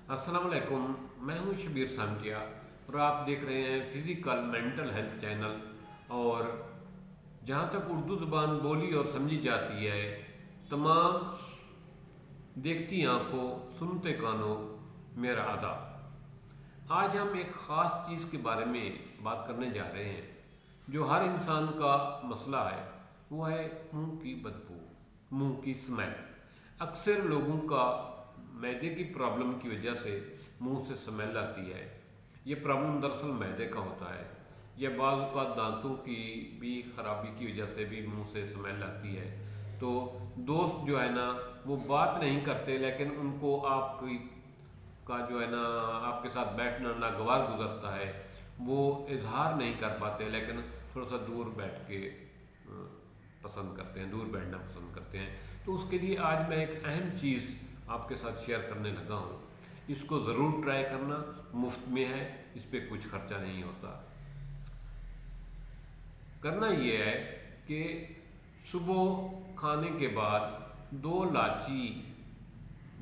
السلام علیکم، میں ہوں شبیر سامٹیا اور آپ دیکھ رہے ہیں فزیکل مینٹل ہیلتھ چینل۔ اور جہاں تک اردو زبان بولی اور سمجھی جاتی ہے، تمام دیکھتی آنکھوں سنتے کانوں میرا آداب۔ آج ہم ایک خاص چیز کے بارے میں بات کرنے جا رہے ہیں جو ہر انسان کا مسئلہ ہے، وہ ہے منہ کی بدبو، منہ کی اسمیل۔ اکثر لوگوں کا معدے کی پرابلم کی وجہ سے منہ سے اسمیل آتی ہے۔ یہ پرابلم دراصل معدے کا ہوتا ہے، یا بعض اوقات دانتوں کی بھی خرابی کی وجہ سے بھی منہ سے اسمیل آتی ہے۔ تو دوست جو ہے نا وہ بات نہیں کرتے، لیکن ان کو آپ کا جو ہے نا آپ کے ساتھ بیٹھنا ناگوار گزرتا ہے، وہ اظہار نہیں کر پاتے، لیکن تھوڑا سا دور بیٹھ کے پسند کرتے ہیں، دور بیٹھنا پسند کرتے ہیں۔ تو اس کے لیے آج میں ایک اہم چیز آپ کے ساتھ شیئر کرنے لگا ہوں۔ اس کو ضرور ٹرائی کرنا، مفت میں ہے، اس پہ کچھ خرچہ نہیں ہوتا۔ کرنا یہ ہے کہ صبح کھانے کے بعد 2 الائچی،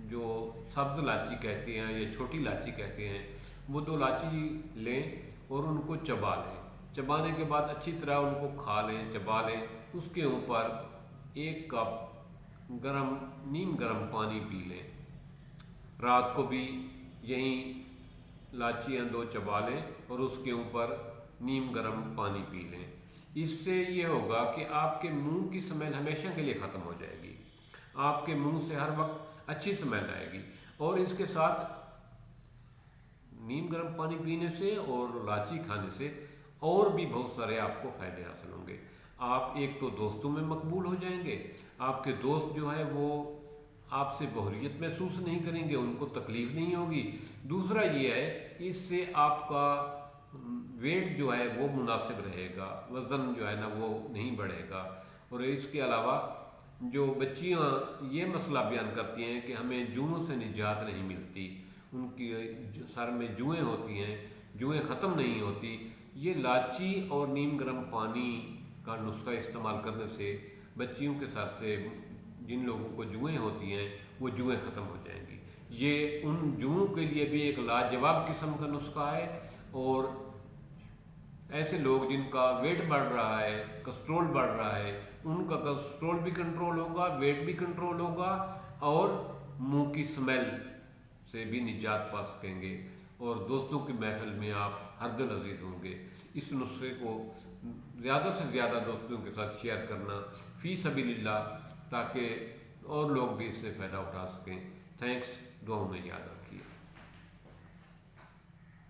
جو سبز الائچی کہتے ہیں یا چھوٹی الائچی کہتے ہیں، وہ 2 الائچی لیں اور ان کو چبا لیں۔ چبانے کے بعد اچھی طرح ان کو کھا لیں، چبا لیں۔ اس کے اوپر 1 کپ نیم گرم پانی پی لیں۔ رات کو بھی یہیں لاچیاں 2 چبا لیں اور اس کے اوپر نیم گرم پانی پی لیں۔ اس سے یہ ہوگا کہ آپ کے منہ کی اسمیل ہمیشہ کے لیے ختم ہو جائے گی۔ آپ کے منہ سے ہر وقت اچھی اسمیل آئے گی، اور اس کے ساتھ نیم گرم پانی پینے سے اور لاچی کھانے سے اور بھی بہت سارے آپ کو فائدے حاصل ہوں گے۔ آپ ایک تو دوستوں میں مقبول ہو جائیں گے، آپ کے دوست جو ہے وہ آپ سے بوریت محسوس نہیں کریں گے، ان کو تکلیف نہیں ہوگی۔ دوسرا یہ ہے کہ اس سے آپ کا ویٹ جو ہے وہ مناسب رہے گا، وزن جو ہے نا وہ نہیں بڑھے گا۔ اور اس کے علاوہ جو بچیاں یہ مسئلہ بیان کرتی ہیں کہ ہمیں جوؤں سے نجات نہیں ملتی، ان کی سر میں جوئیں ہوتی ہیں، جوئیں ختم نہیں ہوتی، یہ لاچی اور نیم گرم پانی کا نسخہ استعمال کرنے سے بچیوں کے سر سے جن لوگوں کو جوئیں ہوتی ہیں وہ جوئیں ختم ہو جائیں گی۔ یہ ان جوؤں کے لیے بھی ایک لاجواب قسم کا نسخہ ہے۔ اور ایسے لوگ جن کا ویٹ بڑھ رہا ہے، کسٹرول بڑھ رہا ہے، ان کا کسٹرول بھی کنٹرول ہوگا، ویٹ بھی کنٹرول ہوگا، اور منہ کی اسمیل سے بھی نجات پا سکیں گے، اور دوستوں کی محفل میں آپ ہر دل عزیز ہوں گے۔ اس نسخے کو زیادہ سے زیادہ دوستوں کے ساتھ شیئر کرنا فی سبیل اللہ، تاکہ اور لوگ بھی اس سے فائدہ اٹھا سکیں۔ تھینکس، دعاؤں میں یاد رکھیے۔